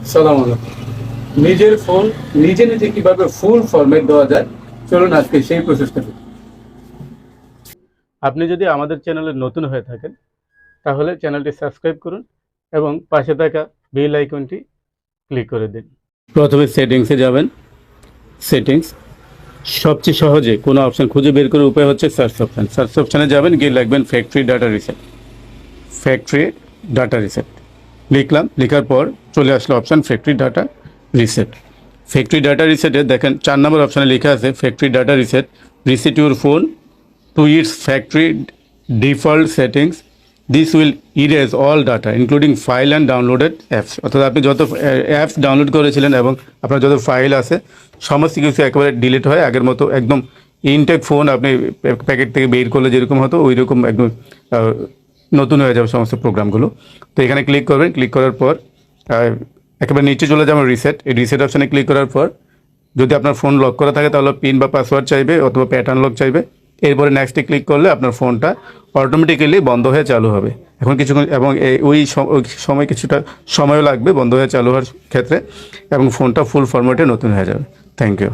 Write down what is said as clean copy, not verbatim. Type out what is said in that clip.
সালাম আলাইকুম। নিজের ফোন নিজে নিজে কিভাবে ফুল ফরম্যাট দেওয়া যায়, চলুন আজকে সেই প্রসেসটা দেখি। আপনি যদি আমাদের চ্যানেলে নতুন হয়ে থাকেন তাহলে চ্যানেলটি সাবস্ক্রাইব করুন এবং পাশে থাকা বেল আইকনটি ক্লিক করে দিন। প্রথমে সেটিংসে যাবেন। সেটিংস সবচেয়ে সহজে কোনো অপশন খুঁজে বের করার উপায় হচ্ছে সার্চ অপশন। সার্চ অপশানে যাবেন, গিয়ে লিখবেন factory data reset. Factory data reset লিখলাম, লেখার পর চলে আসলো option factory data reset. Factory data রিসেটে দেখেন 4 নম্বর অপশানে লেখা আছে factory data reset reset your phone to its factory default settings. This will erase all data including file and downloaded apps. অর্থাৎ আপনি যত অ্যাপস ডাউনলোড করেছিলেন এবং আপনার যত ফাইল আছে সমস্ত কিছু একেবারে ডিলিট হয়, আগের মতো একদম ইনটেক ফোন আপনি প্যাকেট থেকে বের করলে যেরকম হতো ওই রকম একদম নতুন হয়ে যাবে সমস্ত প্রোগ্রামগুলো। তো এখানে ক্লিক করবেন, ক্লিক করার পর একেবারে নিচে চলে যাবেন রিসেট। এই রিসেট অপশানে ক্লিক করার পর যদি আপনার ফোন লক করা থাকে তাহলে পিন বা পাসওয়ার্ড চাইবে অথবা প্যাটার্ন লক চাইবে। এরপরে নেক্সটে ক্লিক করলে আপনার ফোনটা অটোমেটিক্যালি বন্ধ হয়ে চালু হবে। এখন কিছুক্ষণ এবং ওই সময় কিছুটা সময়ও লাগবে বন্ধ হয়ে চালু হওয়ার ক্ষেত্রে, এবং ফোনটা ফুল ফরম্যাটে নতুন হয়ে যাবে। Thank you.